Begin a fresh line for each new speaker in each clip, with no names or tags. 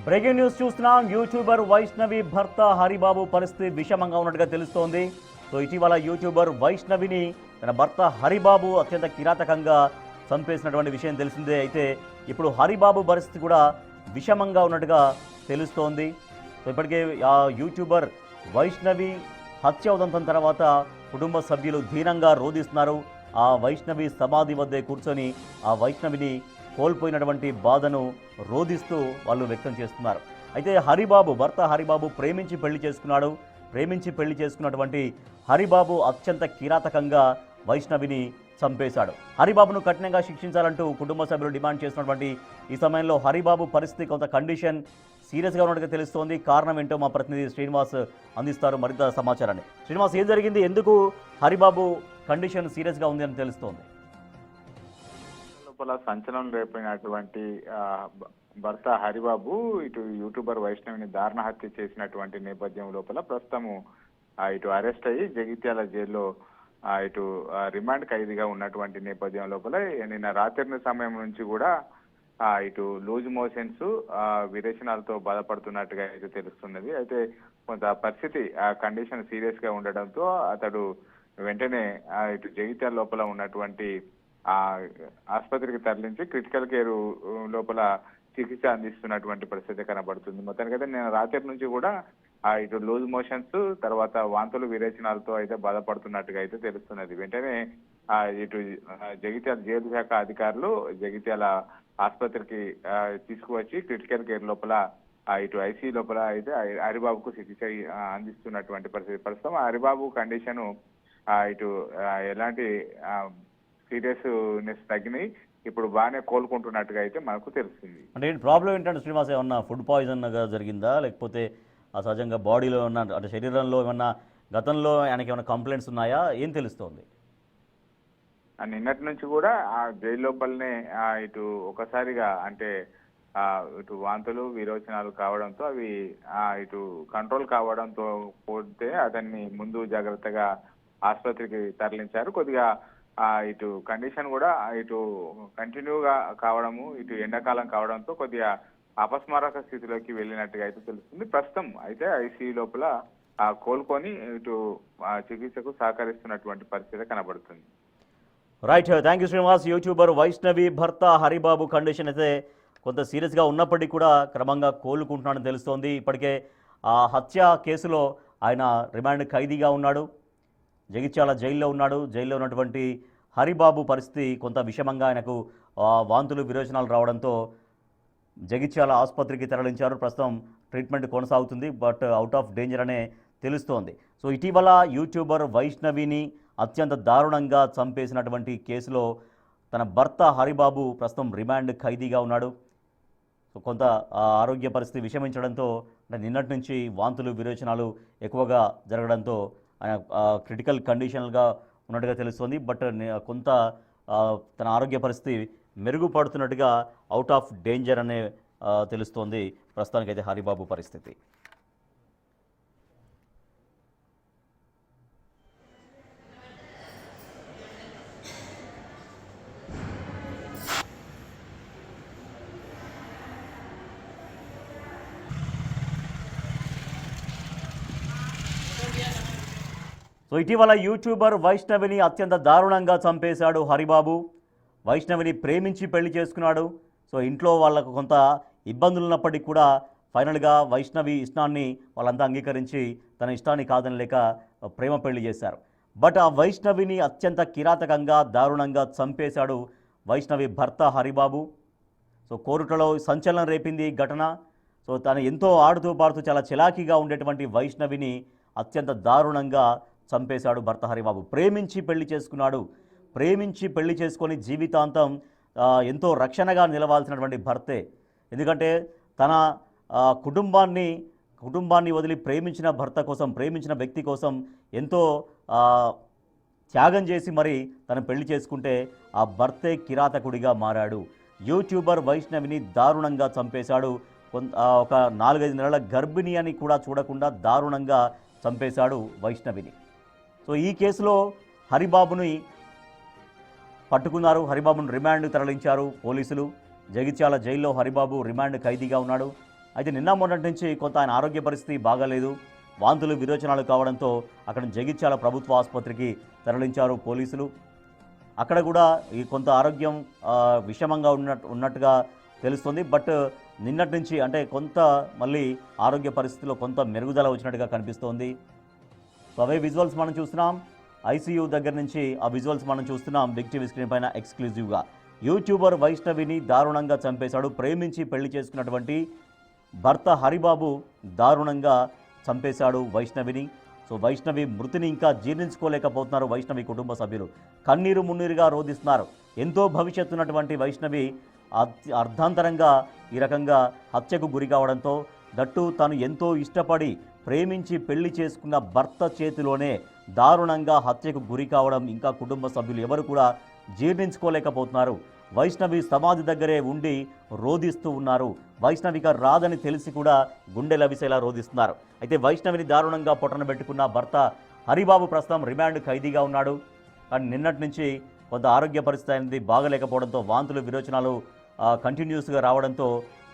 Breaking news చూస్తున్నాం. YouTuber Vaishnavi భర్త హరిబాబు పరిస్థితి విషమంగా ఉన్నట్టుగా తెలుస్తోంది. సో ఇటీవల యూట్యూబర్ వైష్ణవిని తన భర్త హరిబాబు అత్యంత కిరాతకంగా చంపేసినటువంటి విషయం తెలిసిందే. అయితే ఇప్పుడు హరిబాబు పరిస్థితి కూడా విషమంగా ఉన్నట్టుగా తెలుస్తోంది. సో ఇప్పటికే ఆ యూట్యూబర్ వైష్ణవి హత్య ఉదంతం తర్వాత కుటుంబ సభ్యులు దీనంగా రోధిస్తున్నారు. ఆ వైష్ణవి సమాధి వద్దే కూర్చొని ఆ వైష్ణవిని కోల్పోయినటువంటి బాధను రోధిస్తూ వాళ్ళు వ్యక్తం చేస్తున్నారు. అయితే హరిబాబు భర్త హరిబాబు ప్రేమించి పెళ్లి చేసుకున్నాడు. ప్రేమించి పెళ్లి చేసుకున్నటువంటి హరిబాబు అత్యంత కిరాతకంగా వైష్ణవిని చంపేశాడు. హరిబాబును కఠినంగా శిక్షించాలంటూ కుటుంబ సభ్యులు డిమాండ్ చేస్తున్నటువంటి ఈ సమయంలో హరిబాబు పరిస్థితి కొంత కండిషన్ సీరియస్గా ఉన్నట్టుగా తెలుస్తోంది. కారణం ఏంటో మా ప్రతినిధి శ్రీనివాస్ అందిస్తారు మరింత సమాచారాన్ని. శ్రీనివాస్, ఏం జరిగింది? ఎందుకు హరిబాబు కండిషన్ సీరియస్గా ఉంది అని తెలుస్తోంది?
లోపల సంచలనం రేపినటువంటి భర్త హరిబాబు ఇటు యూట్యూబర్ వైష్ణవిని దారుణ హత్య చేసినటువంటి నేపథ్యం లోపల ప్రస్తుతము ఇటు అరెస్ట్ అయ్యి జగిత్యాల జైల్లో ఇటు రిమాండ్ ఖైదీగా ఉన్నటువంటి నేపథ్యం లోపల నిన్న రాత్రి సమయం నుంచి కూడా ఇటు లూజ్ మోషన్స్ విరేచనాలతో బాధపడుతున్నట్టుగా అయితే తెలుస్తున్నది. అయితే కొంత పరిస్థితి కండిషన్ సీరియస్ గా ఉండడంతో అతడు వెంటనే ఇటు జగిత్యాల లోపల ఉన్నటువంటి ఆసుపత్రికి తరలించి క్రిటికల్ కేర్ లోపల చికిత్స అందిస్తున్నటువంటి పరిస్థితి కనబడుతుంది. మొత్తానికైతే నేను రాత్రి నుంచి కూడా ఇటు లూజ్ మోషన్స్ తర్వాత వాంతులు విరేచనాలతో అయితే బాధపడుతున్నట్టుగా అయితే తెలుస్తున్నది. వెంటనే ఇటు జగిత్యాల జైలు శాఖ అధికారులు జగిత్యాల ఆసుపత్రికి తీసుకువచ్చి క్రిటికల్ కేర్ లోపల ఇటు ఐసీ లోపల అయితే హరిబాబుకు చికిత్స అందిస్తున్నటువంటి పరిస్థితి. ప్రస్తుతం హరిబాబు కండిషన్ ఇటు ఎలాంటి సీరియస్నెస్ తగ్గినాయి, ఇప్పుడు బాగానే కోలుకుంటున్నట్టుగా అయితే మనకు తెలుస్తుంది.
అంటే ప్రాబ్లం ఏంటంటే శ్రీనివాస్, ఏమన్నా ఫుడ్ పాయిజన్ జరిగిందా, లేకపోతే సహజంగా బాడీలో ఉన్న అంటే శరీరంలో ఏమన్నా గతంలో ఆయనకి ఏమైనా కంప్లైంట్స్ ఉన్నాయా, ఏం తెలుస్తోంది?
నిన్నటి నుంచి కూడా ఆ జైలు లోపలనే ఇటు ఒకసారిగా అంటే ఇటు వాంతులు విరోచనాలు కావడంతో అవి ఇటు కంట్రోల్ కావడంతో పోతే అతన్ని ముందు జాగ్రత్తగా ఆసుపత్రికి తరలించారు. కొద్దిగా ఇటు కండిషన్ కూడా ఇటు కంటిన్యూగా కావడము, ఇటు ఎండాకాలం కావడంతో కొద్దిగా అపస్మారక స్థితిలోకి వెళ్ళినట్టుగా అయితే తెలుస్తుంది. ప్రస్తుతం అయితే ఐసీయూ లోపల కోలుకొని ఇటు చికిత్సకు సహకరిస్తున్నటువంటి పరిస్థితి కనబడుతుంది.
Right, thank you Srinivas. YouTuber Vaishnavi భర్త హరిబాబు కండిషన్ అయితే కొంత సీరియస్గా ఉన్నప్పటికీ కూడా క్రమంగా కోలుకుంటున్నాడని తెలుస్తోంది. ఇప్పటికే ఆ హత్య కేసులో ఆయన రిమాండ్ ఖైదీగా ఉన్నాడు, జగిత్యాల జైల్లో ఉన్నాడు. జైల్లో ఉన్నటువంటి హరిబాబు పరిస్థితి కొంత విషమంగా ఆయనకు వాంతులు విరోచనాలు రావడంతో జగిత్యాల ఆసుపత్రికి తరలించారు. ప్రస్తుతం ట్రీట్మెంట్ కొనసాగుతుంది, బట్ అవుట్ ఆఫ్ డేంజర్ అనే తెలుస్తోంది. సో ఇటీవల యూట్యూబర్ వైష్ణవిని అత్యంత దారుణంగా చంపేసినటువంటి కేసులో తన భర్త హరిబాబు ప్రస్తుతం రిమాండ్ ఖైదీగా ఉన్నాడు. సో కొంత ఆరోగ్య పరిస్థితి విషమించడంతో నిన్నటి నుంచి వాంతులు విరోచనాలు ఎక్కువగా జరగడంతో ఆయన క్రిటికల్ కండిషన్గా ఉన్నట్టుగా తెలుస్తోంది. బట్ కొంత తన ఆరోగ్య పరిస్థితి మెరుగుపడుతున్నట్టుగా అవుట్ ఆఫ్ డేంజర్ అనే తెలుస్తోంది ప్రస్తుతానికైతే హరిబాబు పరిస్థితి. సో ఇటీవల యూట్యూబర్ వైష్ణవిని అత్యంత దారుణంగా చంపేశాడు హరిబాబు. వైష్ణవిని ప్రేమించి పెళ్లి చేసుకున్నాడు. సో ఇంట్లో వాళ్ళకు కొంత ఇబ్బందులు ఉన్నప్పటికీ కూడా ఫైనల్గా వైష్ణవి ఇష్టాన్ని వాళ్ళంతా అంగీకరించి తన ఇష్టాన్ని కాదని లేక ప్రేమ పెళ్లి చేశారు. బట్ ఆ వైష్ణవిని అత్యంత కిరాతకంగా దారుణంగా చంపేశాడు వైష్ణవి భర్త హరిబాబు. సో కోరుట్లలో సంచలనం రేపింది ఈ ఘటన. సో తను ఎంతో ఆడుతూ పాడుతూ చాలా చిలాకీగా ఉండేటువంటి వైష్ణవిని అత్యంత దారుణంగా చంపేశాడు భర్త హరిబాబు. ప్రేమించి పెళ్లి చేసుకున్నాడు. ప్రేమించి పెళ్లి చేసుకొని జీవితాంతం ఎంతో రక్షణగా నిలవాల్సినటువంటి భర్తే. ఎందుకంటే తన కుటుంబాన్ని వదిలి ప్రేమించిన భర్త కోసం, ప్రేమించిన వ్యక్తి కోసం ఎంతో త్యాగం చేసి మరి తను పెళ్లి చేసుకుంటే ఆ భర్తే కిరాతకుడిగా మారాడు. యూట్యూబర్ వైష్ణవిని దారుణంగా చంపేశాడు. ఒక 4-5 నెలల గర్భిణి అని కూడా చూడకుండా దారుణంగా చంపేశాడు వైష్ణవిని. సో ఈ కేసులో హరిబాబుని పట్టుకున్నారు. హరిబాబును రిమాండ్ తరలించారు పోలీసులు. జగిత్యాల జైల్లో హరిబాబు రిమాండ్ ఖైదీగా ఉన్నాడు. అయితే నిన్న మొన్నటి నుంచి కొంత ఆయన ఆరోగ్య పరిస్థితి బాగాలేదు, వాంతులు విరోచనాలు కావడంతో అక్కడ జగిత్యాల ప్రభుత్వ ఆసుపత్రికి తరలించారు పోలీసులు. అక్కడ కూడా ఈ కొంత ఆరోగ్యం విషమంగా ఉన్నట్టుగా తెలుస్తుంది. బట్ నిన్నటి నుంచి అంటే కొంత మళ్ళీ ఆరోగ్య పరిస్థితిలో కొంత మెరుగుదల వచ్చినట్టుగా కనిపిస్తోంది. సో అవే విజువల్స్ మనం చూస్తున్నాం, ఐసీయూ దగ్గర నుంచి ఆ విజువల్స్ మనం చూస్తున్నాం బిగ్ టీవీ స్క్రీన్ పైన ఎక్స్క్లూజివ్గా. యూట్యూబర్ వైష్ణవిని దారుణంగా చంపేశాడు. ప్రేమించి పెళ్లి చేసుకున్నటువంటి భర్త హరిబాబు దారుణంగా చంపేశాడు వైష్ణవిని. సో వైష్ణవి మృతిని ఇంకా జీర్ణించుకోలేకపోతున్నారు వైష్ణవి కుటుంబ సభ్యులు. కన్నీరు మున్నీరుగా రోధిస్తున్నారు. ఎంతో భవిష్యత్తు ఉన్నటువంటి వైష్ణవి అర్ధాంతరంగా ఈ రకంగా హత్యకు గురి కావడంతో, దట్టు తను ఎంతో ఇష్టపడి ప్రేమించి పెళ్లి చేసుకున్న భర్త చేతిలోనే దారుణంగా హత్యకు గురి కావడం ఇంకా కుటుంబ సభ్యులు ఎవరు కూడా జీర్ణించుకోలేకపోతున్నారు. వైష్ణవి సమాధి దగ్గరే ఉండి రోధిస్తూ ఉన్నారు. వైష్ణవిగా రాదని తెలిసి కూడా గుండెలవిసేలా రోధిస్తున్నారు. అయితే వైష్ణవిని దారుణంగా పొట్టన పెట్టుకున్న భర్త హరిబాబు ప్రస్తుతం రిమాండ్ ఖైదీగా ఉన్నాడు. కానీ నిన్నటి నుంచి కొంత ఆరోగ్య పరిస్థితి అనేది బాగలేకపోవడంతో, వాంతులు విరోచనాలు కంటిన్యూస్గా రావడంతో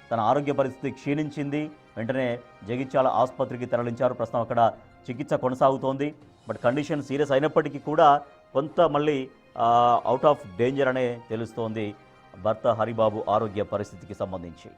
తన ఆరోగ్య పరిస్థితి క్షీణించింది. వెంటనే జగిత్యాల ఆసుపత్రికి తరలించారు. ప్రస్తుతం అక్కడ చికిత్స కొనసాగుతోంది. బట్ కండిషన్ సీరియస్ అయినప్పటికీ కూడా కొంత మళ్ళీ అవుట్ ఆఫ్ డేంజర్ అనే తెలుస్తోంది భర్త హరిబాబు ఆరోగ్య పరిస్థితికి సంబంధించి.